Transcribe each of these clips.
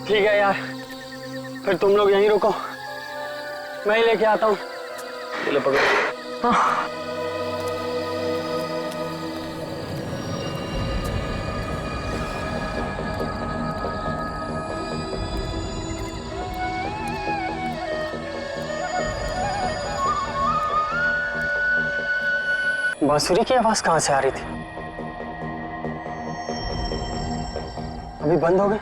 ठीक है यार, फिर तुम लोग यहीं रुको, मैं ही लेके आता हूँ। चलो पकड़ो। हाँ। बांसुरी की आवाज कहाँ से आ रही थी? अभी बंद हो गई।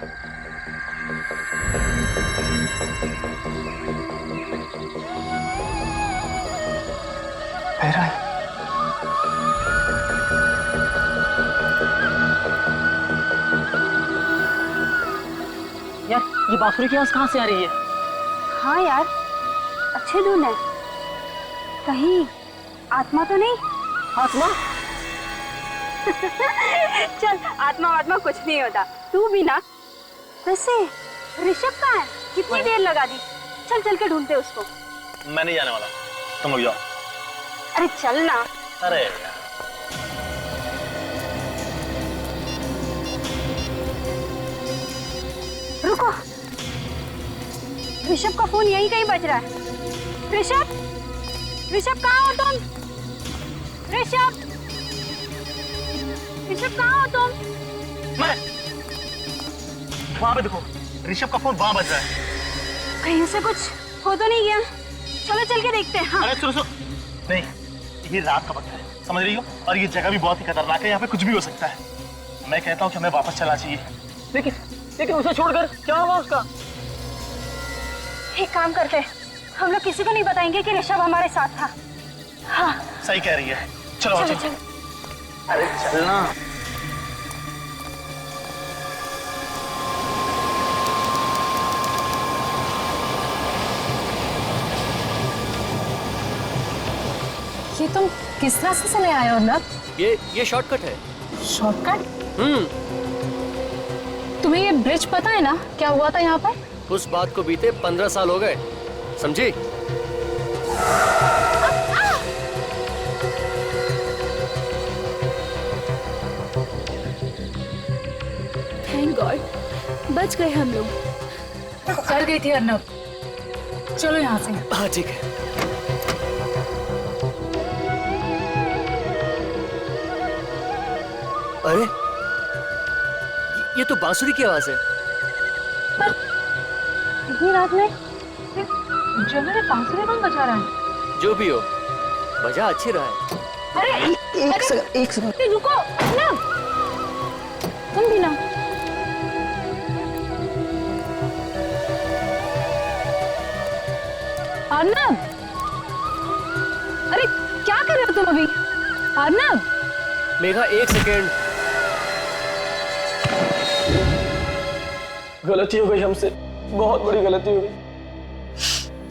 फिर आई। यार ये बांसुरी की आवाज कहाँ से आ रही है? हाँ यार, अच्छी धुन है। कहीं आत्मा तो नहीं? आत्मा? चल, आत्मा कुछ नहीं होता, तू भी ना। वैसे ऋषभ कहाँ है? कितनी देर लगा दी? चल चल के ढूंढते उसको। मैं नहीं जाने वाला, तुम लोग जाओ। अरे चल ना। अरे रुको, ऋषभ का फोन यहीं कहीं बज रहा है। ऋषभ कहाँ हो तुम? ऋषभ कहाँ हो तुम? मैं वहां पे देखो, ऋषभ का फोन वहां बज रहा है। कहीं से कुछ हो तो नहीं गया? चलो चल के देखते हैं। हाँ। अरे सुनो नहीं, ये रात का वक्त है, समझ रही हो, और ये जगह भी बहुत ही खतरनाक है, यहाँ पे कुछ भी हो सकता है। मैं कहता हूँ कि हमें वापस चलना चाहिए। लेकिन उसे छोड़कर क्या होगा उसका? एक काम करते हैं, हम लोग किसी को नहीं बताएंगे कि ऋषभ हमारे साथ था। हाँ सही कह रही है, चलो चलो चलो। चलो। अरे चलना। ये तुम किस रास्ते से ले आए हो ना? ये शॉर्टकट है। शॉर्टकट? तुम्हें ये ब्रिज पता है ना? क्या हुआ था यहाँ पर? उस बात को बीते 15 साल हो गए, समझी? थैंक गॉड, बच गए हम लोग। कर गई थी अर्नब। चलो यहाँ से। हाँ ठीक है। अरे ये तो बांसुरी की आवाज है। इतनी रात में जंगल में बांसुरी कौन बजा रहा है? जो भी हो, बजा अच्छी रहा है। अरे एक सेकंड रुको ना, तुम भी ना। अर्नब, अरे क्या कर रहे हो तुम अभी? अर्नब, मेघा एक सेकेंड। गलती हो गई हमसे, बहुत बड़ी गलती हो गई।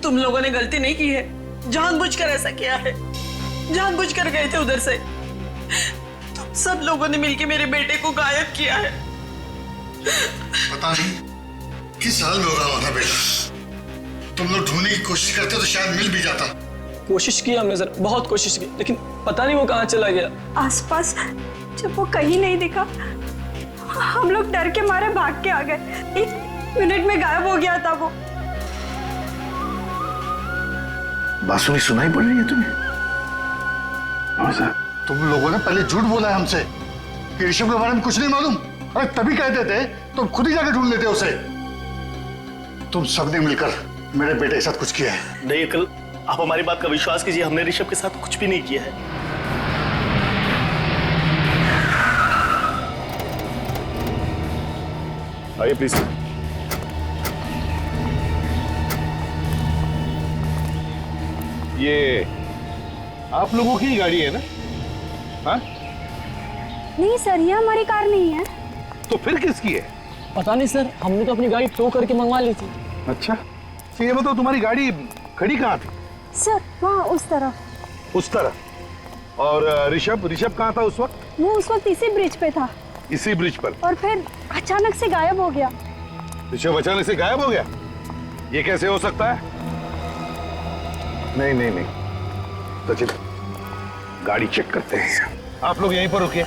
तुम लोगों ने गलती नहीं की है, जानबूझकर ऐसा किया है, जानबूझकर गए थे उधर से। तुम सब लोगों ने मिलकर मेरे बेटे को गायब किया है। पता नहीं किस हाल में होगा हमारा बेटा। तुम लोग ढूंढने की कोशिश करते तो शायद मिल भी जाता। कोशिश की हमने सर, बहुत कोशिश की, लेकिन पता नहीं वो कहाँ चला गया। आसपास जब वो कहीं नहीं दिखा, हम लोग डर के मारे भाग के आ गए। 1 मिनट में गायब हो गया था वो। बांसुरी सुनाई पड़ रही है तुम्हें? तुम लोगों ने पहले झूठ बोला है हमसे कि ऋषभ के बारे में कुछ नहीं मालूम। अरे तभी कहते थे तो खुद ही जाकर ढूंढ लेते उसे। तुम सबने मिलकर मेरे बेटे के साथ कुछ किया है। नहीं अंकल, आप हमारी बात का विश्वास कीजिए, हमने ऋषभ के साथ कुछ भी नहीं किया है। आइए प्लीज। ये आप लोगों की गाड़ी है ना? हाँ? नहीं सर, ये हमारी कार नहीं है। तो फिर किसकी है? पता नहीं सर, हमने तो अपनी गाड़ी टो करके मंगवा ली थी। अच्छा, तो ये बताओ तुम्हारी गाड़ी खड़ी कहाँ थी? सर वहाँ उस तरफ। उस तरफ। और ऋषभ कहाँ था उस वक्त? वो उस वक्त इसी ब्रिज पे था। इसी ब्रिज पर? और फिर अचानक से गायब हो गया। ऋषभ अचानक से गायब हो गया? ये कैसे हो सकता है? नहीं नहीं नहीं, सचिन गाड़ी चेक करते हैं। आप लोग यहीं पर रुकिए।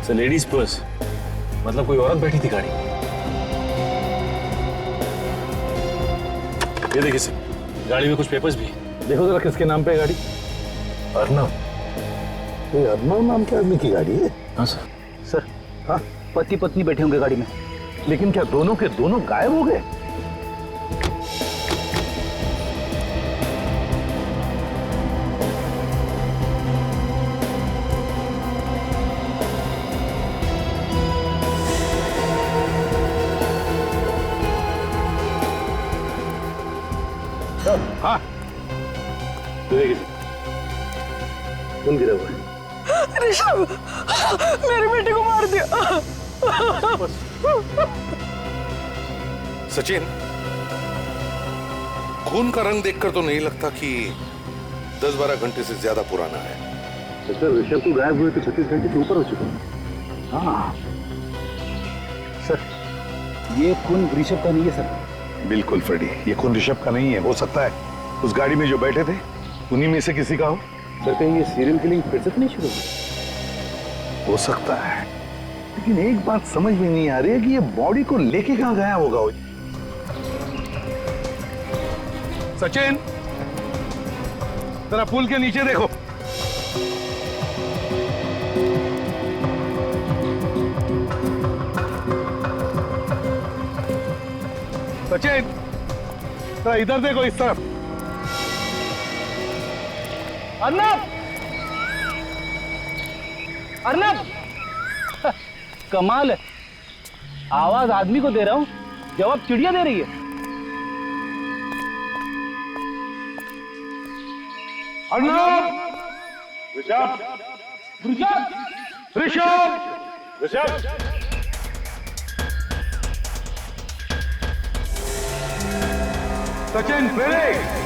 सर लेडीज पर्स मतलब कोई औरत बैठी थी गाड़ी। ये देखिए सर, गाड़ी में कुछ पेपर्स भी है। देखो जरा किसके नाम पे है गाड़ी। अर्नव। ये अर्नव नाम के आदमी की गाड़ी है। हाँ सर। सर हाँ, पति पत्नी बैठे होंगे गाड़ी में। लेकिन क्या दोनों के दोनों गायब हो गए? हाँ तो देखिए खून गिरा हुआ है। ऋषभ, मेरे बेटे को मार दिया। सचिन, खून का रंग देखकर तो नहीं लगता कि 10-12 घंटे से ज्यादा पुराना है। सर ऋषभ तो गायब हुए तो 36 घंटे से ऊपर हो चुका है। हाँ सर ये खून ऋषभ का नहीं है सर। बिल्कुल फ्रेडी, ये खून ऋषभ का नहीं है। हो सकता है उस गाड़ी में जो बैठे थे उन्हीं में से किसी का हो। सर कहीं ये सीरियल किलिंग फिर से नहीं शुरू हो सकता है, लेकिन एक बात समझ में नहीं आ रही है कि ये बॉडी को लेके कहां गया होगा वो। सचिन जरा पुल के नीचे देखो। सचिन जरा इधर देखो, इस तरफ। अर्नब, अर्नब, कमाल है, आवाज आदमी को दे रहा हूं, जवाब चिड़िया दे रही है। अर्नब, ऋषभ, ऋषभ, ऋषभ, ऋषभ, सचिन ब्रेक।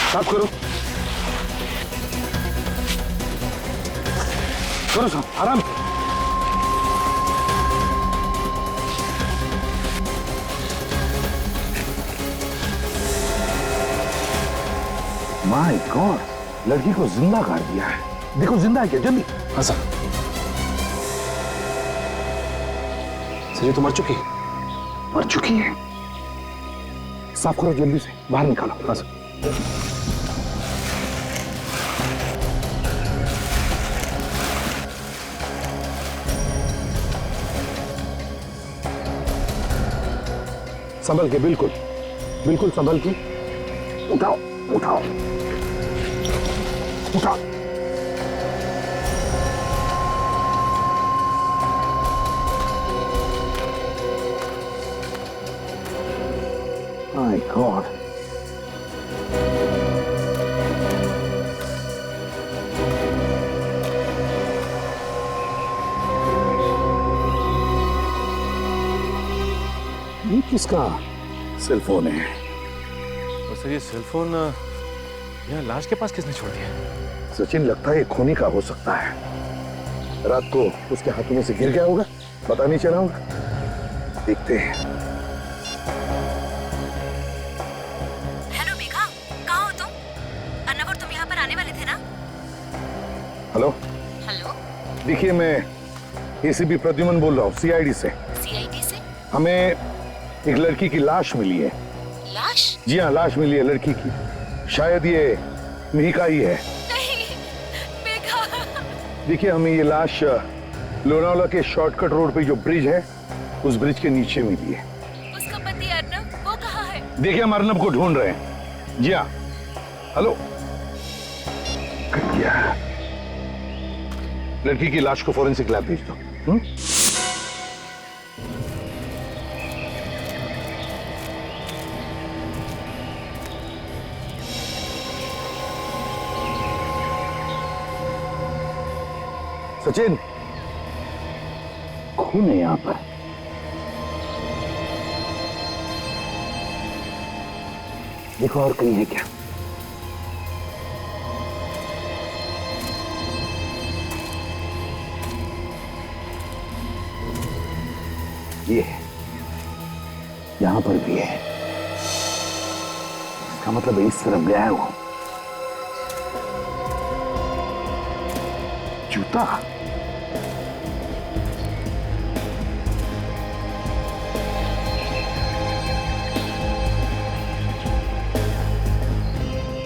साफ करो, करो साफ, आराम। माय गॉड, लड़की को जिंदा कर दिया है। देखो जिंदा है क्या, जल्दी। हाँ सर। सर ये तो मर चुकी है। मर चुकी है? साफ करो जल्दी से, बाहर निकालो। हाँ सर। संभल के, बिल्कुल बिल्कुल संभल के। उठाओ उठाओ उठाओ। माय गॉड, ये किसका सेल फोन है? और सर ये सेल फोन यहाँ लाश के पास किसने छोड़ दिया? सचिन लगता है ये खूनी का हो सकता है। रात को उसके हाथों में से गिर गया होगा, पता नहीं चला होगा। देखते हैं। हेलो मेघा, कहाँ हो तुम? अर्नव और तुम यहाँ पर आने वाले थे ना? हेलो हेलो, देखिए, मैं एसीपी प्रद्युमन बोल रहा हूँ, सीआईडी से। सीआईडी से? हमें एक लड़की की लाश मिली है। लाश? जी हाँ, लाश मिली है लड़की की। शायद ये मिहिका ही है। नहीं, मेघा। देखिए, हमें ये लाश लोनावला के शॉर्टकट रोड पे जो ब्रिज है, उस ब्रिज के नीचे मिली है। उसका पति अर्नव, वो कहाँ है? देखिए, हम अर्नब को ढूंढ रहे हैं। जी हाँ। हेलो, कट गया। लड़की की लाश को फॉरेंसिक लैब भेज दो। सचिन, खून है यहां पर। देखो और कहीं है क्या? ये है, यहां पर भी है। इसका मतलब इस तरफ गया है वो। जूता।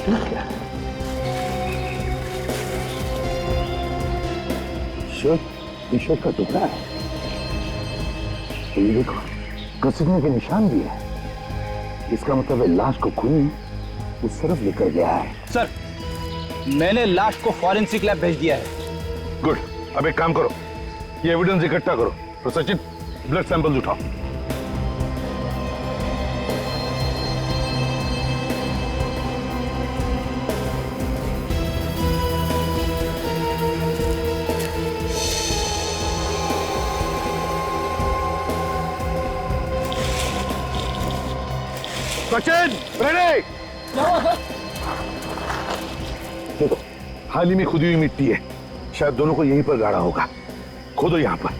ठीक है। शर्ट, टी-शर्ट का टुकड़ा है। ये देखो, घसीटने के निशान भी है। इसका मतलब है लाश को खूनी उस तरफ लेकर गया है। सर, मैंने लाश को फॉरेंसिक लैब भेज दिया है। गुड। अब एक काम करो, ये एविडेंस इकट्ठा करो और सचिन ब्लड सैंपल्स उठाओ। सचिन, रेडी? देखो, हाल ही में खुदी हुई मिट्टी है, शायद दोनों को यहीं पर गाड़ा होगा। खोदो यहां पर।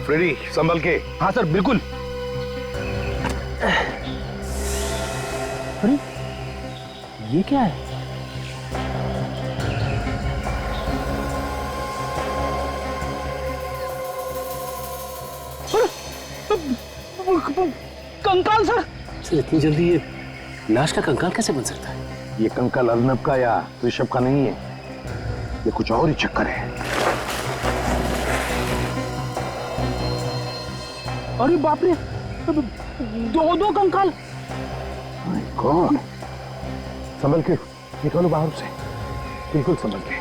फ्रेडी, संभल के। हाँ सर, बिल्कुल। अरे, ये क्या है? कंकाल सर। सर, इतनी जल्दी ये लाश का कंकाल कैसे बन सकता है? ये कंकाल अर्नब का या ऋषभ का नहीं है, ये कुछ और ही चक्कर है। अरे बाप रे, दो कंकाल। कौन? संभल के निकालो बाहर से, बिल्कुल संभल के।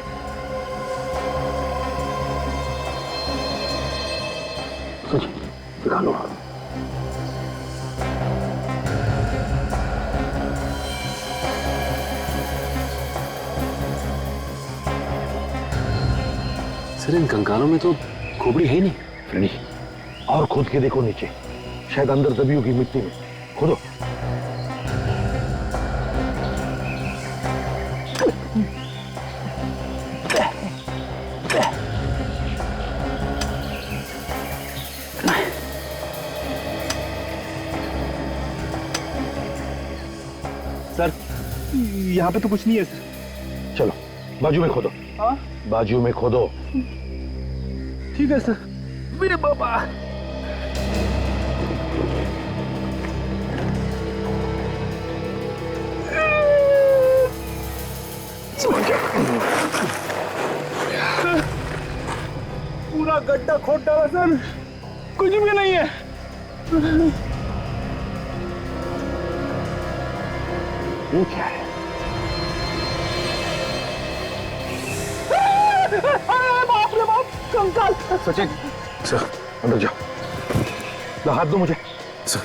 निकालो। सर, इन कंकालों में तो खोपड़ी है ही नहीं। फ्रेडी, और खोद के देखो नीचे, शायद अंदर दबी होगी मिट्टी में। खोदो। सर, यहाँ पे तो कुछ नहीं है सर। चलो बाजू में खोदो। हाँ, बाजू में खोदो। ठीक है सर। मेरे बाबा। पूरा गड्ढा खोद डाला सर, कुछ भी नहीं है। ये क्या है? बाप रे बाप, कंकाल। सचिन, सर अंदर जाओ। लो हाथ दो मुझे। सर।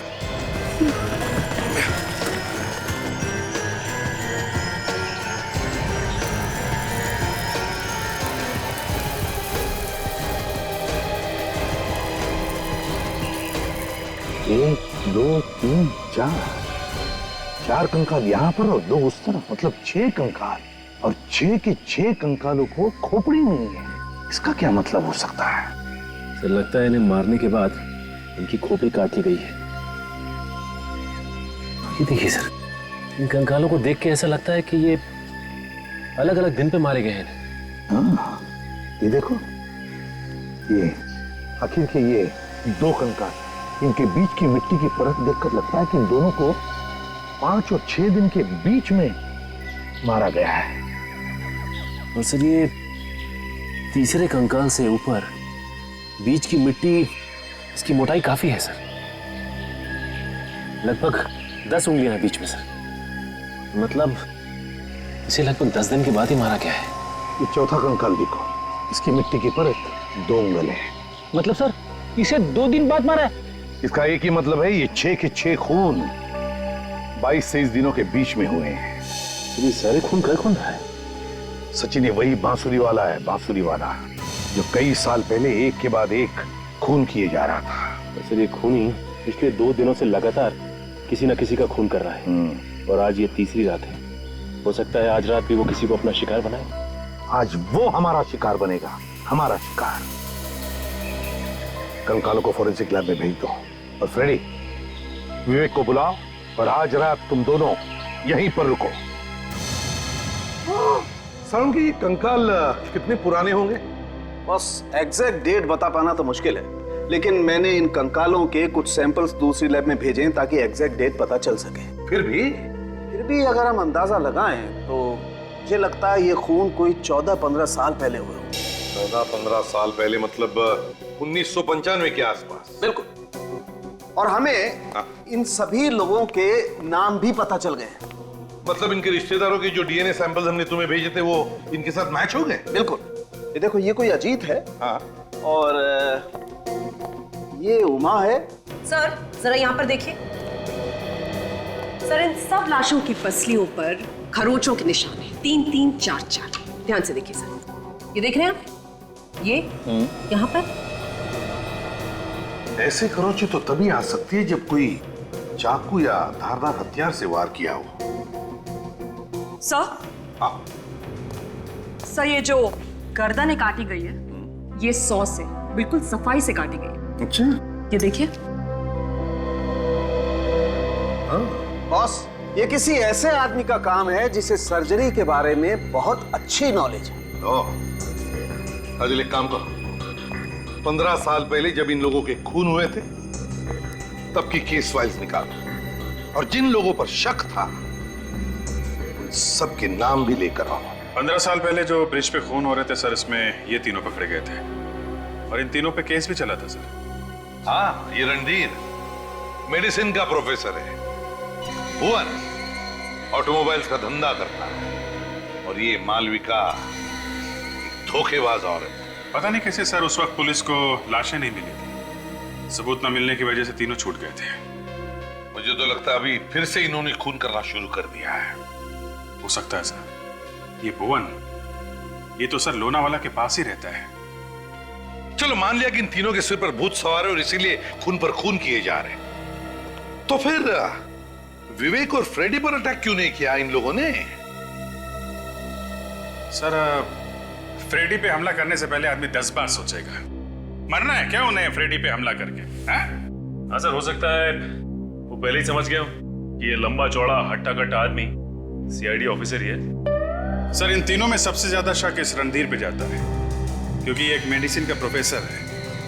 एक, दो, तीन, चार कंकाल यहाँ पर और दो उस तरफ, मतलब 6 कंकाल। और 6 के 6 कंकालों को खोपड़ी नहीं है। इसका क्या मतलब हो सकता है? सर, लगता है इन्हें मारने के बाद इनकी खोपड़ी काट ली गई है। ये देखिए सर, इन कंकालों को देख के ऐसा लगता है कि ये अलग अलग दिन पे मारे गए हैं। हाँ, ये देखो, ये आखिर के ये 2 कंकाल, इनके बीच की मिट्टी की परत देखकर लगता है कि इन दोनों को 5 और 6 दिन के बीच में मारा गया है। और सर, ये तीसरे कंकाल से ऊपर बीच की मिट्टी, इसकी मोटाई काफी है सर, लगभग 10 उंगलियां हैं बीच में सर। मतलब इसे लगभग 10 दिन के बाद ही मारा गया है। ये चौथा कंकाल देखो, इसकी मिट्टी की परत 2 उंगल है। मतलब सर इसे 2 दिन बाद मारा है? इसका एक ही मतलब है, ये 6 के 6 खून 22 से 23 दिनों के बीच में हुए हैं। ये सारे खून कहाँ खून रहा है? सचिन ये वही बांसुरी वाला है, बांसुरी वाला जो कई साल पहले एक के बाद एक खून किए जा रहा था। सर ये खून ही पिछले 2 दिनों से लगातार किसी न किसी का खून कर रहा है, और आज ये तीसरी रात है। हो सकता है आज रात भी वो किसी को अपना शिकार बनाए। आज वो हमारा शिकार बनेगा, हमारा शिकार। कंकालों को फॉरेंसिक लैब में भेज दो, और फ्रेडी विवेक को बुलाओ, और आज रात तुम दोनों यहीं पर रुको। सारुण की कंकाल कितने पुराने होंगे? बस एग्जैक्ट डेट बता पाना तो मुश्किल है, लेकिन मैंने इन कंकालों के कुछ सैंपल्स दूसरी लैब में भेजे ताकि एग्जैक्ट डेट पता चल सके। फिर भी अगर हम अंदाजा लगाएं तो मुझे लगता है ये खून कोई 14-15 साल पहले हुए होंगे। 14-15 साल पहले, मतलब 1995 के आसपास। बिल्कुल। और हमें इन सभी लोगों के नाम भी पता चल गए। मतलब इनके रिश्तेदारों के जो डीएनए सैंपल्स हमने तुम्हें भेजे थे वो इनके साथ मैच हो गए? बिल्कुल। ये देखो, ये कोई अजीत है। हाँ। और ये उमा है। सर जरा यहाँ पर देखिए। सर इन सब लाशों की पसलियों पर खरोंचों के निशान हैं, 3-3, 4-4। ध्यान से देखिए सर, ये देख रहे हैं आप? ये यहाँ पर ऐसे खरोंचे तो तभी आ सकती है जब कोई चाकू या धारदार हथियार से वार किया हो। सर, सर ये जो गर्दन काटी गई है, ये 100 से बिल्कुल सफाई से काटी गई है। अच्छा, ये देखिए। बॉस, ये किसी ऐसे आदमी का काम है जिसे सर्जरी के बारे में बहुत अच्छी नॉलेज है। अजय एक काम करो, 15 साल पहले जब इन लोगों के खून हुए थे तब की केस फाइल्स निकालो, और जिन लोगों पर शक था उन सबके नाम भी लेकर आओ। 15 साल पहले जो ब्रिज पे खून हो रहे थे सर, इसमें ये तीनों पकड़े गए थे, और इन तीनों पे केस भी चला था सर। हाँ, ये रणधीर मेडिसिन का प्रोफेसर है, भुवन ऑटोमोबाइल्स का धंधा करता है, और ये मालविका धोखेबाज औरत। पता नहीं कैसे सर उस वक्त पुलिस को लाशें नहीं मिली थी, सबूत न मिलने की वजह से तीनों छूट गए थे। मुझे तो लगता है अभी फिर से इन्होंने खून करना शुरू कर दिया है। हो सकता है सर। ये भुवन, ये तो सर लोनावाला के पास ही रहता है। चलो मान लिया कि इन तीनों के सिर पर भूत सवार है और इसीलिए खून पर खून किए जा रहे हैं, तो फिर विवेक और फ्रेडी पर अटैक क्यों नहीं किया इन लोगों ने? सर फ्रेडी पे हमला करने से पहले आदमी 10 बार सोचेगा। मरना है क्या उन्हें फ्रेडी पे हमला करके? हाँ सर, हो सकता है वो पहले ही समझ गया कि ये लंबा चौड़ा हट्टा कट्टा आदमी सीआईडी ऑफिसर ही है। सर इन तीनों में सबसे ज्यादा शक इस रणधीर पे जाता है, क्योंकि ये एक मेडिसिन का प्रोफेसर है,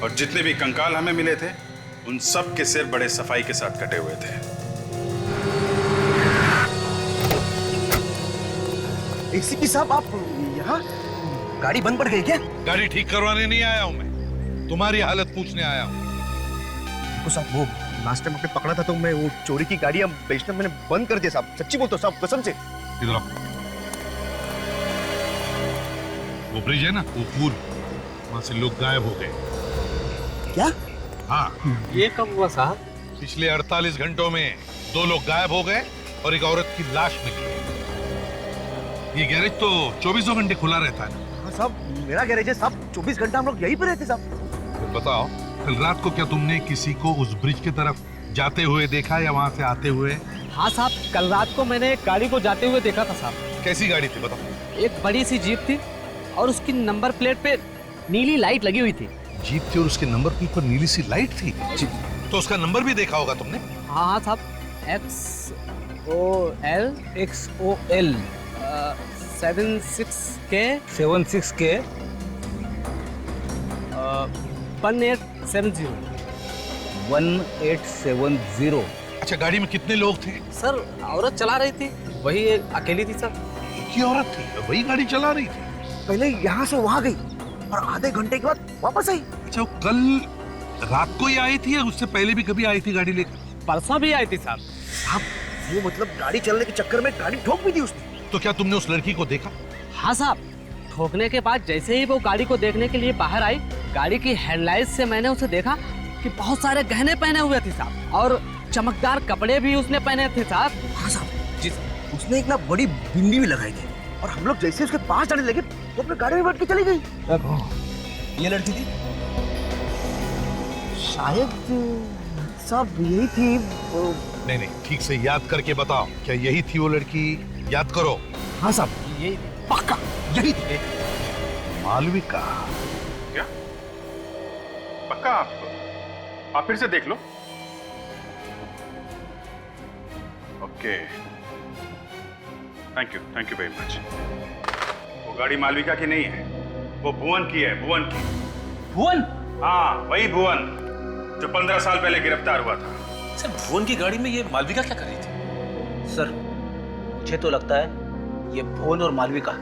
और जितने भी कंकाल हमें मिले थे उन सब के सिर बड़े सफाई के साथ कटे हुए थे। एसीपी साहब, आप यहाँ? गाड़ी बंद पड़ गई क्या? गाड़ी ठीक करवाने नहीं आया हूं मैं, तुम्हारी हालत पूछने आया हूं। देखो साहब, वो लास्ट टाइम आपने पकड़ा था तो मैं वो चोरी की गाड़ी हम बेचना मैंने बंद कर दिया साहब। सच्ची बोलता हूं साहब, कसम से। इधर आओ। वो ब्रिज है ना, वो पुल, वहां से लोग गायब हो गए। क्या? हाँ। ये कब हुआ साहब? पिछले 48 घंटों में 2 लोग गायब हो गए और एक औरत की लाश मिली है। ये गैरेज तो 24 घंटे खुला रहता है ना? हाँ साहब, मेरा गैरेज है साहब, 24 घंटा हम लोग यहीं पे रहते साहब। तो बताओ, कल रात को क्या तुमने किसी को उस ब्रिज की तरफ जाते हुए देखा या वहां से आते हुए? हाँ साहब, कल रात को मैंने एक गाड़ी को जाते हुए देखा था साहब। कैसी गाड़ी थी बताओ? एक बड़ी सी जीप थी और उसकी नंबर प्लेट पे नीली लाइट लगी हुई थी। जीप थी और उसके नंबर प्लेट पर नीली सी लाइट थी? तो उसका नंबर भी देखा होगा तुमने? हाँ साहब, XOL 76K 1870 1870। अच्छा, गाड़ी में कितने लोग थे? सर औरत चला रही थी, वही एक अकेली थी सर। की औरत थी, वही गाड़ी चला रही थी? पहले यहाँ से वहाँ गई और आधे घंटे के बाद वापस आई। अच्छा, वो कल रात को ही आई थी या उससे पहले भी कभी आई थी गाड़ी लेकर? परसों भी आई थी साहब। साहब वो मतलब गाड़ी चलने के चक्कर में गाड़ी ठोक भी दी उसने। तो क्या तुमने उस लड़की को देखा? हाँ साहब, ठोकने के बाद जैसे ही वो गाड़ी को देखने के लिए बाहर आई, गाड़ी की हेडलाइट से मैंने उसे देखा कि बहुत सारे गहने पहने हुए थे साहब, और चमकदार कपड़े भी उसने पहने थे साहब। हाँ साहब जी, उसने एक ना बड़ी बिंदी भी लगाई थी, और हम लोग जैसे उसके पास जाने लगे तो अपने गाड़ी में बैठ के चली गई। ये लड़की थी शायद साहब, यही थी वो। नहीं नहीं, ठीक से याद करके बताओ, क्या यही थी वो लड़की? याद करो। हाँ साहब, यही पक्का यही थी। मालविका? क्या पक्का? आप फिर से देख लो। Okay, thank you very much. वो गाड़ी मालविका की नहीं है, वो भुवन की है। भुवन की। भुवन? हाँ, वही भुवन जो 15 साल पहले गिरफ्तार हुआ था। सर, भुवन की गाड़ी में ये मालविका क्या कर रही थी? सर मुझे तो लगता है ये भुवन और मालविका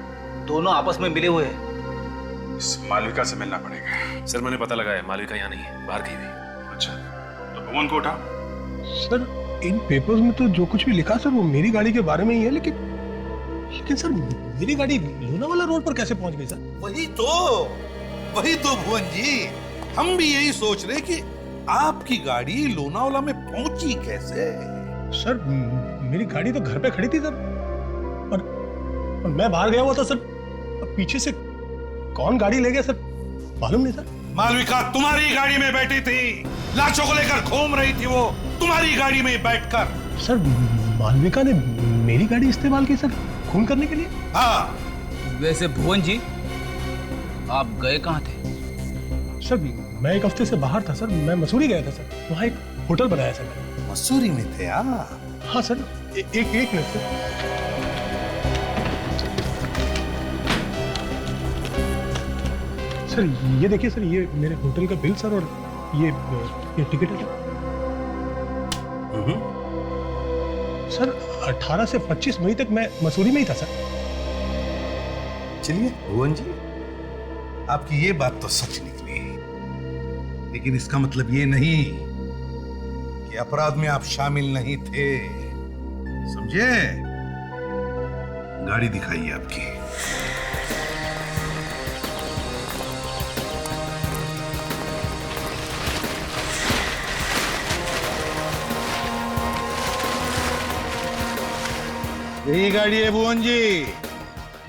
दोनों आपस में मिले हुए हैं। इस मालविका से मिलना पड़ेगा। सर मैंने पता लगाया, मालविका यहाँ नहीं है, बाहर गई हुई। अच्छा, तो भुवन को उठाओ। सर इन पेपर्स में तो जो कुछ भी लिखा सर वो मेरी गाड़ी के बारे में ही है, लेकिन सर मेरी गाड़ी लोनावाला रोड पर कैसे पहुंच गई सर? वही तो भुवन जी, हम भी यही सोच रहे कि आपकी गाड़ी लोनावाला में पहुंची कैसे? सर मेरी गाड़ी तो घर पे खड़ी थी सर, और मैं बाहर गया हुआ था सर। पीछे से कौन गाड़ी ले गया सर मालूम नहीं सर। मालविका तुम्हारी गाड़ी में बैठी थी, लाशों को लेकर घूम रही थी वो तुम्हारी गाड़ी में बैठकर। सर मालविका ने मेरी गाड़ी इस्तेमाल की सर खून करने के लिए? हाँ। वैसे भुवन जी आप गए कहाँ थे? सर मैं एक हफ्ते से बाहर था सर, मैं मसूरी गया था सर, वहाँ एक होटल बनाया सर मैंने। मसूरी में थे? हाँ सर, एक मिनट सर, ये देखिए सर, ये मेरे होटल का बिल सर, और ये टिकट है सर। 18 से 25 मई तक मैं मसूरी में ही था सर। चलिए भुवन जी, आपकी ये बात तो सच निकली, लेकिन इसका मतलब ये नहीं कि अपराध में आप शामिल नहीं थे, समझे? गाड़ी दिखाइए आपकी। यही गाड़ी है भुवन जी,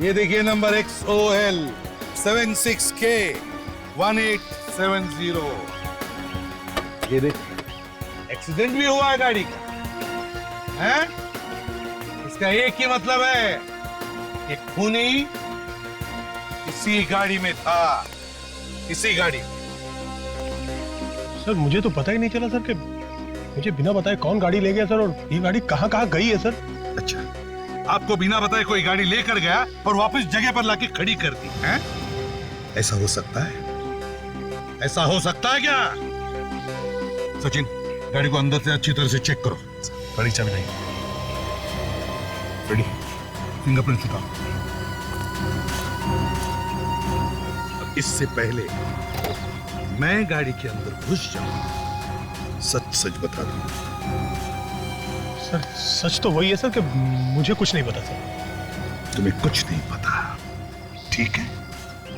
ये देखिए नंबर XOL 76K 1870। ये देखिए एक्सीडेंट भी हुआ है गाड़ी का, हैं? इसका एक ही मतलब है कि खूनी इसी गाड़ी में था, इसी गाड़ी में। सर मुझे तो पता ही नहीं चला सर कि मुझे बिना बताए कौन गाड़ी ले गया सर, और ये गाड़ी कहाँ कहाँ गई है सर। अच्छा, आपको बिना बताए कोई गाड़ी लेकर गया और वापस जगह पर लाके खड़ी कर दी, हैं? ऐसा हो सकता है? ऐसा हो सकता है क्या? सचिन, गाड़ी को अंदर से अच्छी तरह से चेक करो। बड़ी चाबी नहीं। रेडी, फिंगरप्रिंट निकालो। इससे पहले मैं गाड़ी के अंदर घुस जाऊं, सच सच बता दूं। सर सच तो वही है सर कि मुझे कुछ नहीं पता सर। तुम्हें कुछ नहीं पता, ठीक है?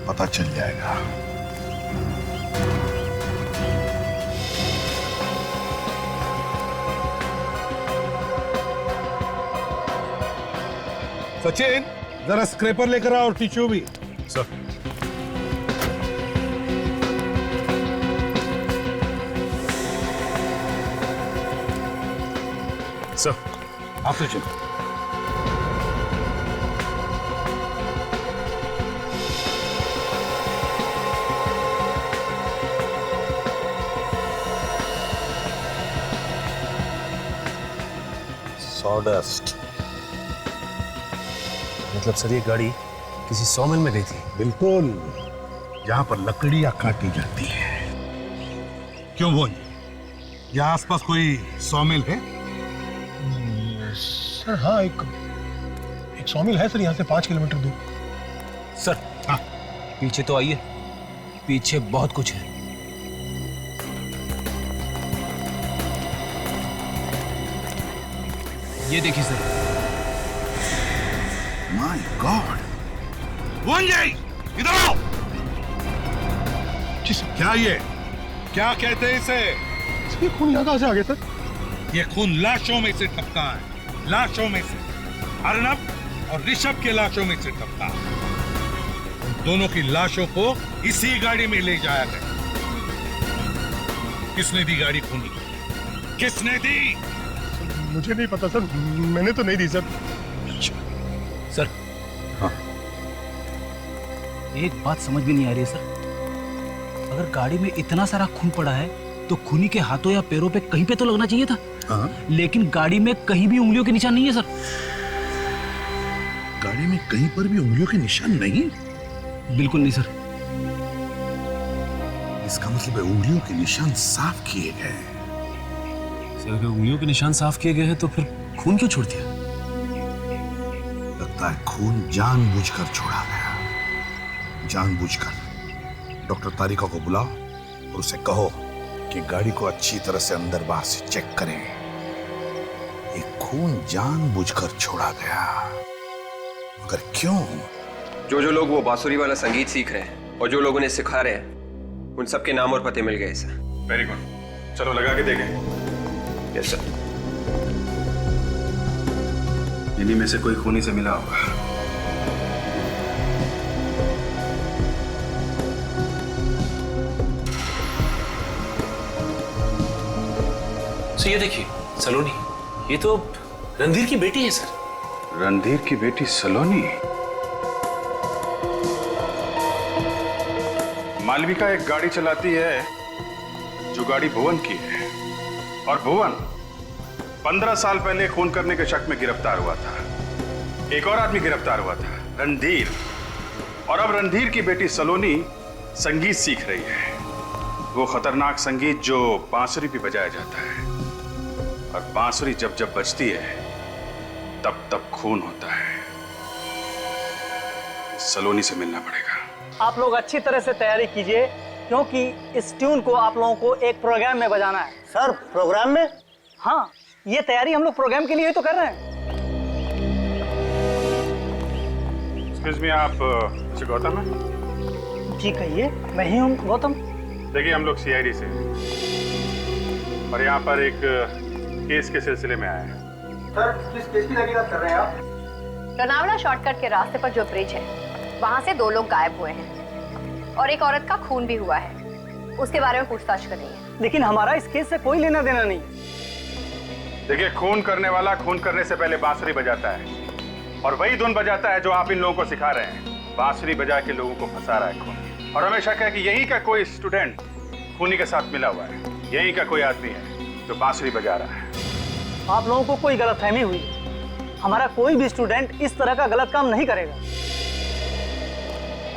पता चल जाएगा। सचिन, जरा स्क्रैपर लेकर आओ और टिश्यू भी। सर। सर, आप तो चलो। सॉडस्ट, मतलब सर ये गाड़ी किसी सॉमिल में गई थी? बिल्कुल, जहां पर लकड़ियां काटी जाती है। क्यों भुवन, यहाँ आसपास कोई सॉमिल है? सर हाँ, एक सॉमिल है सर, यहाँ से 5 किलोमीटर दूर। सर हाँ, पीछे तो आइए, पीछे बहुत कुछ है। ये देखिए सर। माय गॉड, इधर आओ। क्या ये, क्या कहते हैं इसे? ये खून यहाँ कहाँ से आ गया सर? ये खून लाशों में से टपका है, लाशों में से। अर्नब और ऋषभ के लाशों में से टपका। उन दोनों की लाशों को इसी गाड़ी में ले जाया गया। किसने दी गाड़ी खूनी को? किसने दी? मुझे नहीं पता सर, मैंने तो नहीं दी सर। सर, हाँ, एक बात समझ में नहीं आ रही है सर। अगर गाड़ी में इतना सारा खून पड़ा है तो खूनी के हाथों या पैरों पे कहीं पे तो लगना चाहिए था। हाँ। लेकिन गाड़ी में कहीं भी उंगलियों के निशान नहीं है सर। गाड़ी में कहीं पर भी उंगलियों के निशान नहीं? बिल्कुल नहीं सर। इसका मतलब है उंगलियों के निशान साफ किए गए। सर, अगर उंगलियों के निशान साफ किए गए हैं तो फिर खून क्यों छोड़ दिया? लगता है खून जानबूझकर छोड़ा गया, जानबूझकर। डॉक्टर तारिका को बुलाओ और उसे कहो कि गाड़ी को अच्छी तरह से अंदर बाहर से चेक करें। ये खून जानबूझकर छोड़ा गया, मगर क्यों? जो लोग वो बांसुरी वाला संगीत सीख रहे हैं और जो लोग उन्हें सिखा रहे हैं, उन सबके नाम और पते मिल गए सर। वेरी गुड, चलो लगा के देखें। Yes sir. इन्हीं में से कोई खूनी से मिला होगा। ये देखिए सलोनी, ये तो रणधीर की बेटी है सर। रणधीर की बेटी सलोनी? मालविका एक गाड़ी चलाती है जो गाड़ी भुवन की है, और भुवन 15 साल पहले खून करने के शक में गिरफ्तार हुआ था। एक और आदमी गिरफ्तार हुआ था, रणधीर। और अब रणधीर की बेटी सलोनी संगीत सीख रही है, वो खतरनाक संगीत जो बांसुरी भी बजाया जाता है। और बांसुरी जब जब बजती है तब तब खून होता है। सलोनी से मिलना पड़ेगा। आप लोग अच्छी तरह से तैयारी कीजिए, क्योंकि इस ट्यून को आप लोगों को एक प्रोग्राम में बजाना है। सर, प्रोग्राम में? हाँ, ये तैयारी हम लोग प्रोग्राम के लिए ही तो कर रहे हैं। एक्सक्यूज मी, आप मिस्टर गौतम हैं? जी कहिए, मैं ही हूँ गौतम। देखिए, हम लोग सीआईडी से हैं और यहाँ पर एक केस के सिलसिले में आए हैं। सर, किस केस की तहकीकात कर रहे हैं आप? लोनावला शॉर्टकट के रास्ते पर जो ब्रिज है, वहाँ से 2 लोग गायब हुए हैं और एक औरत का खून भी हुआ है। उसके बारे में पूछताछ करनी है। लेकिन हमारा इस केस से कोई लेना देना नहीं। देखिए, खून करने वाला खून करने से पहले बांसुरी बजाता है, और वही धुन बजाता है जो आप इन लोगों को सिखा रहे हैं। बांसुरी बजा के लोगों को फंसा रहा है खून। और हमें शक है कि यही का कोई स्टूडेंट खूनी के साथ मिला हुआ है। यही का कोई आदमी है जो बांसुरी बजा रहा है। आप लोगों को कोई गलतफहमी हुई। हमारा कोई भी स्टूडेंट इस तरह का गलत काम नहीं करेगा।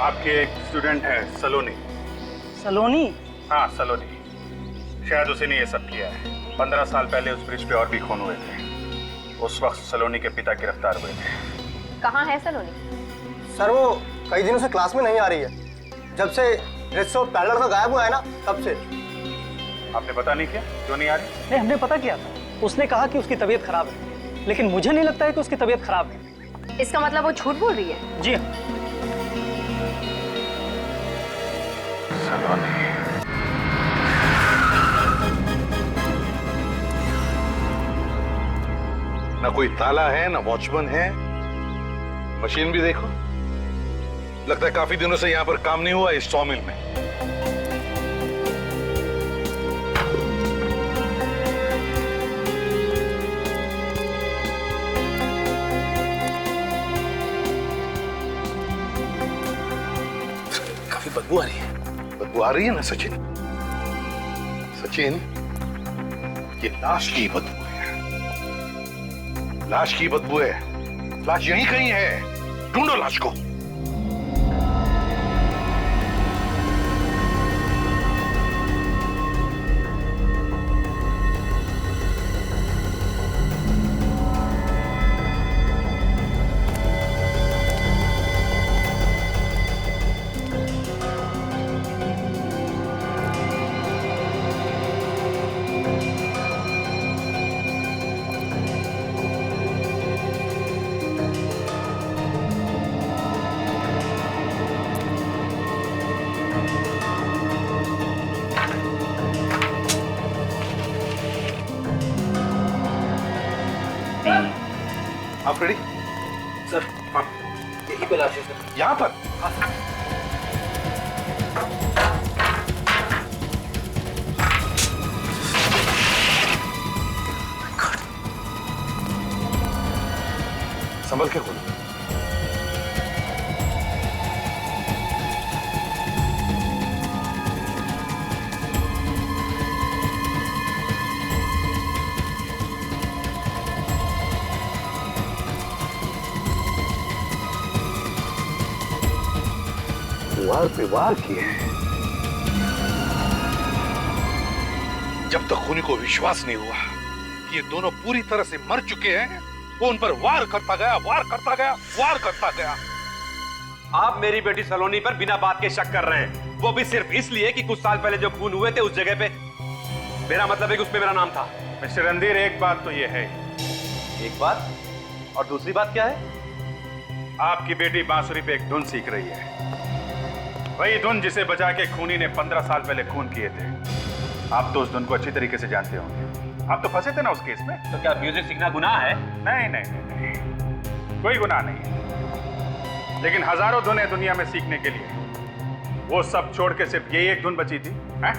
आपके एक स्टूडेंट है सलोनी। सलोनी? हाँ, सलोनी। शायद उसी ने ये सब किया है। 15 साल पहले उस ब्रिज पे और भी खून हुए थे। उस वक्त सलोनी के पिता गिरफ्तार हुए थे। कहाँ है सलोनी? सर, वो कई दिनों से क्लास में नहीं आ रही है। जब से ऋषभ पैरेलल का गायब हुआ है ना, तब से। आपने पता नहीं किया क्यों नहीं आ रही? नहीं, हमने पता किया था। उसने कहा कि उसकी तबीयत खराब है, लेकिन मुझे नहीं लगता है कि उसकी तबीयत खराब है। इसका मतलब वो झूठ बोल रही है? जी ना कोई ताला है, ना वॉचमैन है। मशीन भी देखो, लगता है काफी दिनों से यहाँ पर काम नहीं हुआ इस सॉमिल में। काफी बदबू आ रही है। बदबू आ रही है ना सचिन? सचिन, ये लाश की बदबू है। लाश की बदबू है। लाश यहीं कहीं है, ढूंढो लाश को। आप रेडी? सर हाँ यही पे लाश है सर। यहाँ पर? संभल के खोलो। वार पे वार किए हैं। जब तक खूनी को विश्वास नहीं हुआ कि ये दोनों पूरी तरह से मर चुके हैं, वो उन पर वार करता गया, वार करता गया, वार करता गया। आप मेरी बेटी सलोनी पर बिना बात के शक कर रहे हैं, वो भी सिर्फ इसलिए कि कुछ साल पहले जो खून हुए थे उस जगह पे मेरा मतलब है कि उसमें मेरा नाम था। मिस्टर रणधीर, एक बात तो ये है। एक बात? और दूसरी बात क्या है? आपकी बेटी बांसुरी पे एक धुन सीख रही है, वही धुन जिसे बजा के खूनी ने 15 साल पहले खून किए थे। आप तो उस धुन को अच्छी तरीके से जानते होंगे, आप तो फंसे थे ना उस केस में। तो क्या म्यूजिक सीखना गुनाह है? नहीं नहीं नहीं, कोई गुनाह नहीं है, लेकिन हजारों धुनें दुनिया में सीखने के लिए वो सब छोड़ के सिर्फ यही एक धुन बची थी, है?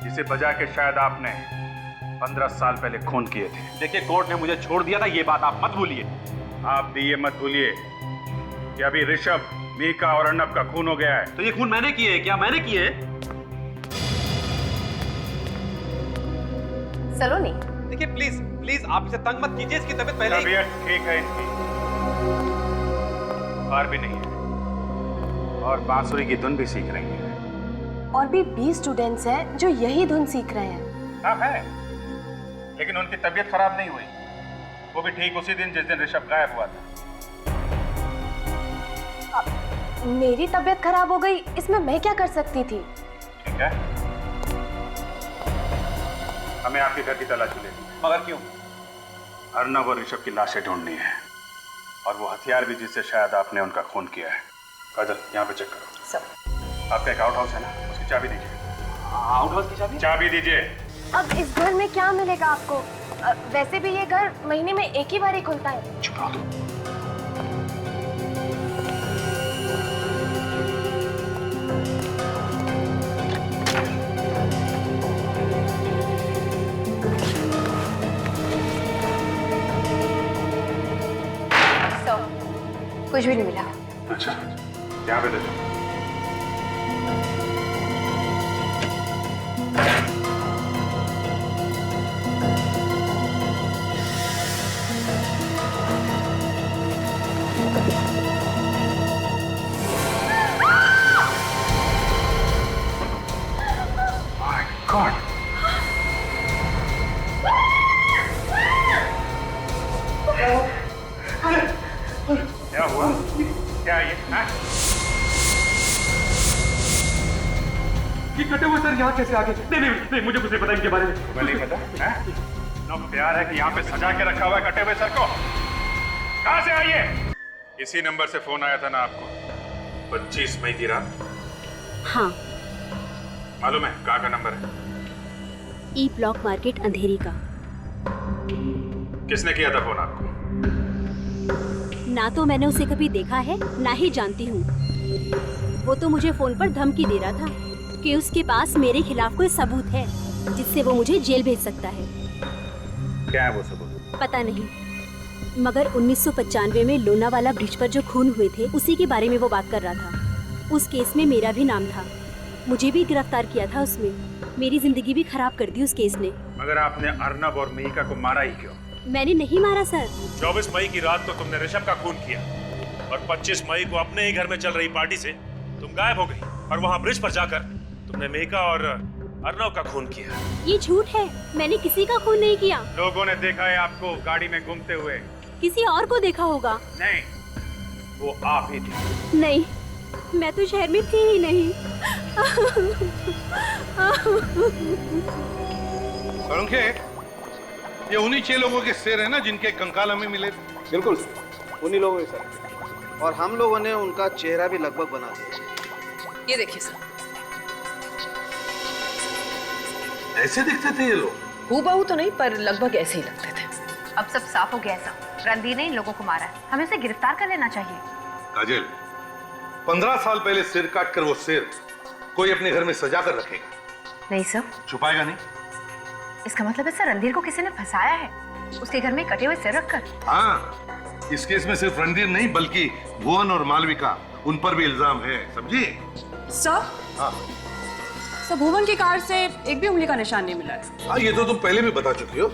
जिसे बजा के शायद आपने 15 साल पहले खून किए थे। देखिए, कोर्ट ने मुझे छोड़ दिया था, ये बात आप मत भूलिए। आप भी ये मत भूलिए कि अभी ऋषभ, मीका और अर्नब का खून हो गया है। तो ये खून मैंने किए है? क्या मैंने किए? सलोनी, देखिए प्लीज प्लीज आप इसे तंग मत कीजिए, इसकी तबीयत पहले ही... तबीयत ठीक है इनकी, बुखार भी नहीं है और बांसुरी की धुन भी सीख रही है। और भी 20 स्टूडेंट्स हैं जो यही धुन सीख रहे हैं। हाँ है, लेकिन उनकी तबीयत खराब नहीं हुई, वो भी ठीक उसी दिन जिस दिन ऋषभ गायब हुआ था। मेरी तबीयत खराब हो गई, इसमें मैं क्या कर सकती थी? ठीक है, हमें आपके घर की तलाशी लेनी है। मगर क्यों? अर्नब और ऋषभ की लाशें ढूंढनी है, और वो हथियार भी जिससे शायद आपने उनका खून किया है। काजल, यहाँ पे चेक करो। सब आपका एक आउट हाउस है ना, उसकी चाबी दीजिए। आउट हाउस की चाबी? चाबी दीजिए। अब इस घर में क्या मिलेगा आपको? वैसे भी ये घर महीने में एक ही बार ही खुलता है। छुपा दो। कुछ भी नहीं मिला। अच्छा, यहाँ पे दे दो। My God! क्या हुआ? क्या ये? ये कटे हुए सर यहाँ कैसे आ गए? नहीं नहीं नहीं, मुझे कुछ नहीं पता इनके बारे में। तुम्हें नहीं पता? हैं? ना प्यार है कि यहाँ पे सजा के रखा हुआ है कटे हुए सर को। कहाँ से आई है? इसी नंबर से फोन आया था ना आपको 25 मई की रात? हाँ। मालूम है कहाँ का नंबर है? ई ब्लॉक मार्केट अंधेरी का। किसने किया था फोन आपको? ना तो मैंने उसे कभी देखा है, ना ही जानती हूँ। वो तो मुझे फोन पर धमकी दे रहा था कि उसके पास मेरे खिलाफ कोई सबूत है जिससे वो मुझे जेल भेज सकता है। क्या है वो सबूत? पता नहीं, मगर 1995 में लोनावाला ब्रिज पर जो खून हुए थे उसी के बारे में वो बात कर रहा था। उस केस में मेरा भी नाम था, मुझे भी गिरफ्तार किया था उसमें। मेरी जिंदगी भी खराब कर दी उस केस ने। मगर आपने अर्नब और मीका को मारा ही क्यों? मैंने नहीं मारा सर। 24 मई की रात को तुमने ऋषभ का खून किया और 25 मई को अपने ही घर में चल रही पार्टी से तुम गायब हो गई और वहाँ ब्रिज पर जाकर तुमने मीका और अर्नब का खून किया। ये झूठ है, मैंने किसी का खून नहीं किया। लोगों ने देखा है आपको गाड़ी में घूमते हुए। किसी और को देखा होगा। नहीं, वो आप ही थी। नहीं, मैं तो शहर में थी ही नहीं। सोलंके, ये उन्हीं 6 लोगों के सिर है ना जिनके कंकाल हमें मिले? बिल्कुल, उन्हीं लोगों के सर। और हम लोगों ने उनका चेहरा भी लगभग बना दिया। ये देखिए सर। ऐसे दिखते थे ये लोग? हूबहू तो नहीं, पर लगभग ऐसे ही लगते थे। अब सब साफ हो गया है सब। रणधीर ने इन लोगों को मारा है, हमें उसे गिरफ्तार कर लेना चाहिए। काजल, 15 साल पहले सिर काट कर वो सिर कोई अपने घर में सजा कर रखेगा? नहीं सर। छुपाएगा नहीं? इसका मतलब है सर रणधीर को किसी ने फंसाया है, उसके घर में कटे हुए सिर रखकर। हाँ, इस केस में सिर्फ रणधीर नहीं बल्कि भुवन और मालविका, उन पर भी इल्जाम है, समझी? सर, हाँ सर भुवन की कार से एक भी उंगली का निशान नहीं मिला है। हाँ, ये तो तुम पहले भी बता चुकी हो।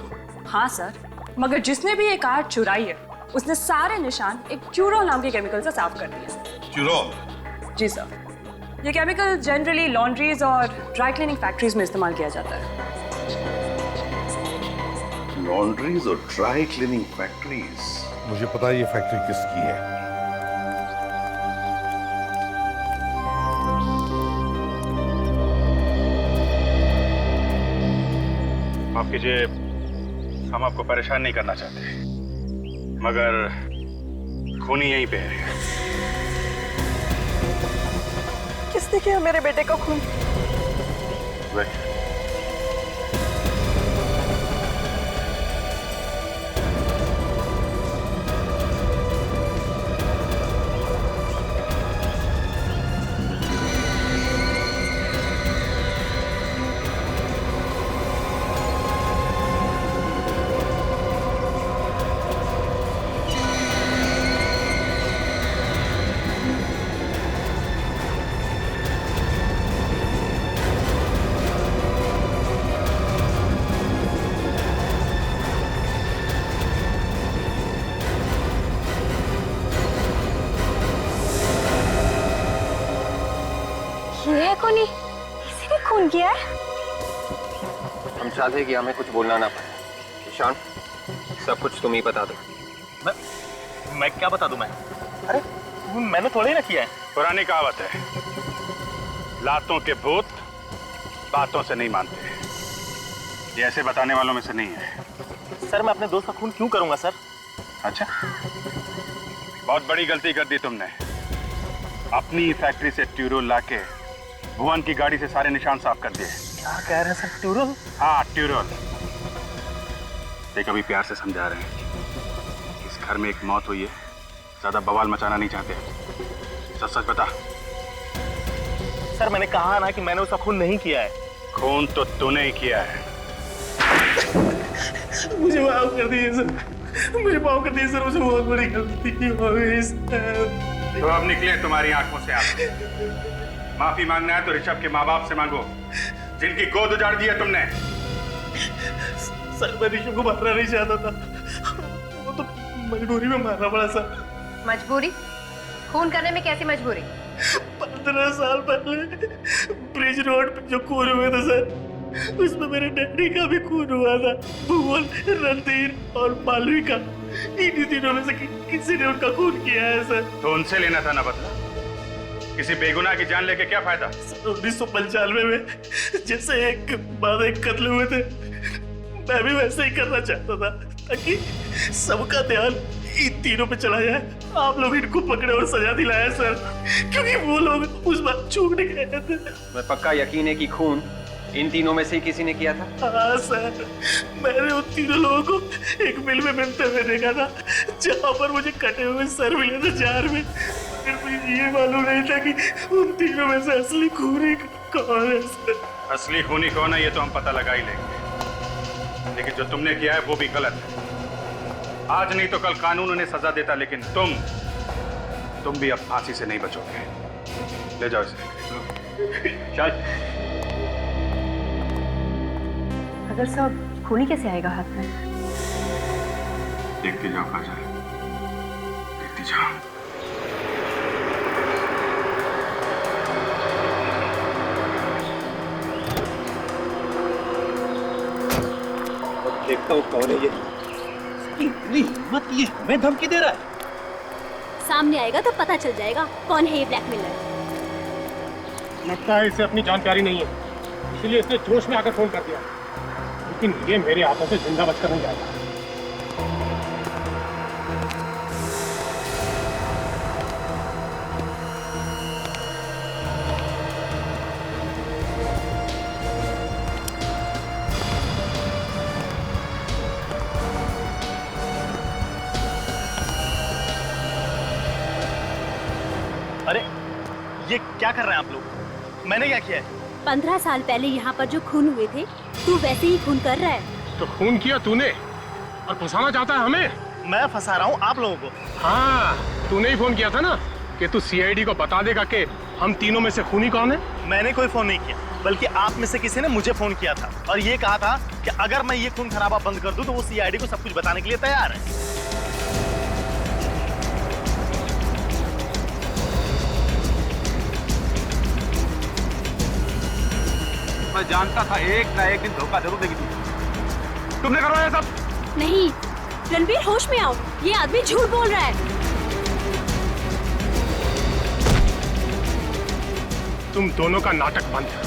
हाँ सर, मगर जिसने भी ये कार चुराई है उसने सारे निशान एक क्यूरोल नाम के केमिकल से साफ कर दिया। क्यूरोल? जी सर, ये केमिकल जनरली लॉन्ड्रीज और ड्राई क्लीनिंग फैक्ट्रीज में इस्तेमाल किया जाता है। लॉन्ड्रीज और ड्राई क्लीनिंग फैक्ट्रीज? मुझे पता है ये फैक्ट्री किसकी है। माफ कीजिए, हम आपको परेशान नहीं करना चाहते, मगर खूनी यहीं पे है। किसने किया मेरे बेटे का खून? वेट। ये कौन? किसी ने खून किया है? हम चाहते हैं कि हमें कुछ बोलना ना पड़े। ईशान, सब कुछ तुम ही बता दो। मैं क्या बता दूं मैं? अरे मैंने थोड़ी ना किया है। पुरानी कहावत है, लातों के भूत बातों से नहीं मानते। ये ऐसे बताने वालों में से नहीं है। सर, मैं अपने दोस्त का खून क्यों करूंगा सर? अच्छा, बहुत बड़ी गलती कर दी तुमने। अपनी फैक्ट्री से ट्यूरोल लाके भुवन की गाड़ी से सारे निशान साफ कर दिए। क्या कह रहे हैं सर? ट्यूरोल? हाँ, ट्यूरोल। देख, अभी प्यार से समझा रहे हैं, इस घर में एक मौत हुई है, ज्यादा बवाल मचाना नहीं चाहते। सच सच बता। सर, मैंने कहा ना कि मैंने उसका खून नहीं किया है। खून तो तूने ही किया है। मुझे माफ कर दीजिए सर, मुझे माफ कर दीजिए सर, मुझे बहुत बड़ी गलती हो गई सर। तो अब निकले तुम्हारी आंखों से आंसू। माफी मांगना है तो ऋषभ के माँ बाप से मांगो, जिनकी गोद उजाड़ दी है तुमने। सर, मैं ऋषभ को मारना नहीं चाहता था, वो तो मजबूरी में मारना पड़ा सर। मजबूरी? खून करने में कैसी मजबूरी? 15 साल पहले ब्रिज रोड पे जो खून हुए थे सर, उसमें मेरे डैडी का भी खून हुआ था। भुवन, रणधीर और मालविका, इन्हीं तीनों में से किसी ने उनका खून किया है सर। तो उनसे लेना था ना बदला। किसी बेगुनाह की जान लेके क्या फायदा? 1995 में जैसे एक बाद एक कत्ल हुए थे, मैं भी वैसे ही करना चाहता था, ताकि सबका ध्यान इन तीनों पे चला जाए। आप लोग इनको पकड़े और सजा दिलाया सर, क्योंकि वो लोग उस बात चूक गए थे। मैं पक्का यकीन है कि खून इन तीनों में से ही किसी ने किया था। हाँ सर, मैंने उन तीनों लोगों को एक मिल में मिलते हुए देखा था, जहाँ पर मुझे कटे हुए सर मिले थे जार में। फिर मुझे ये मालूम नहीं था कि उन तीनों में से असली खूनी कौन है सर। असली खूनी कौन है ये तो हम पता लगा ही लेंगे, लेकिन जो तुमने किया है वो भी गलत है। आज नहीं तो कल कानून उन्हें सजा देता, लेकिन तुम भी अब फांसी से नहीं बचोगे। ले जाओ इसे। चल। अगर सब खूनी कैसे आएगा हाथ में? देखते जाओ काजल, देखते जाओ। देखता हूँ कौन है ये। इतनी हिम्मत, ये हमें धमकी दे रहा है। सामने आएगा तो पता चल जाएगा कौन है ये ब्लैकमेलर। लगता है इसे अपनी जानकारी नहीं है, इसलिए इसने जोश में आकर फोन कर दिया, लेकिन ये मेरे हाथों से जिंदा बचकर नहीं जाएगा। अरे ये क्या कर रहे हैं आप लोग? मैंने क्या किया है? 15 साल पहले यहाँ पर जो खून हुए थे, तू वैसे ही खून कर रहा है। तो खून किया तूने और फंसाना चाहता है हमें? मैं फंसा रहा हूँ आप लोगों को। हाँ, तूने ही फोन किया था ना कि तू सीआईडी को बता देगा कि हम तीनों में से खूनी कौन है। मैंने कोई फोन नहीं किया, बल्कि आप में से किसी ने मुझे फोन किया था और ये कहा था कि अगर मैं ये खून खराबा बंद कर दूं तो वो सीआईडी को सब कुछ बताने के लिए तैयार है। मैं जानता था एक ना एक दिन धोखा जरूर देगी तुमने करवाया सब। नहीं रणबीर, होश में आओ, ये आदमी झूठ बोल रहा है। तुम दोनों का नाटक बंद है।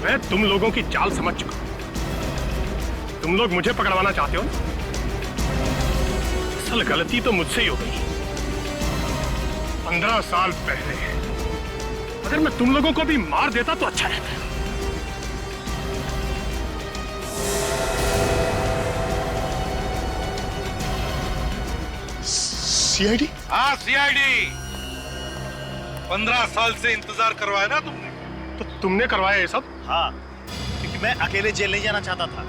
मैं तुम लोगों की चाल समझ चुका हूं। तुम लोग मुझे पकड़वाना चाहते हो। असल गलती तो मुझसे ही हो गई। 15 साल पहले अगर मैं तुम लोगों को भी मार देता तो अच्छा रहता। सीआईडी? हाँ सीआईडी। 15 साल से इंतजार करवाया ना तुमने? तो तुमने करवाया ये सब? हाँ, क्योंकि मैं अकेले जेल नहीं जाना चाहता था।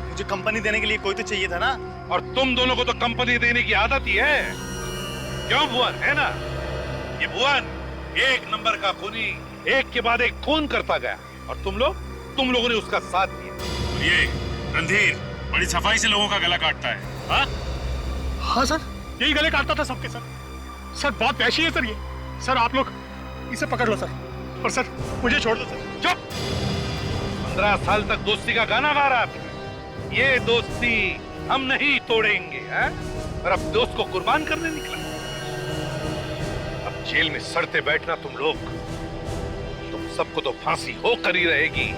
मुझे कंपनी देने के लिए कोई तो चाहिए था ना। और तुम दोनों को तो कंपनी देने की आदत ही है। क्यों भुवन, है ना? ये भुवन एक नंबर का खूनी, एक के बाद एक खून करता गया और तुम लोगों ने उसका साथ दिया। ये रणधीर बड़ी सफाई से लोगों का गला काटता है। हाँ हाँ सर, यही गले काटता था सबके सर। सर बहुत वैशी है सर ये। सर आप लोग इसे पकड़ लो सर, और सर मुझे छोड़ दो सर। चुप! 15 साल तक दोस्ती का गाना गा रहा था। ये दोस्ती हम नहीं तोड़ेंगे, हैं? और अब दोस्त को कुर्बान करने निकला। अब जेल में सड़ते बैठना तुम लोग, तुम सबको तो फांसी होकर ही रहेगी।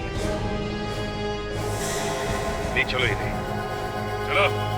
नहीं चलो इन्हें, चलो।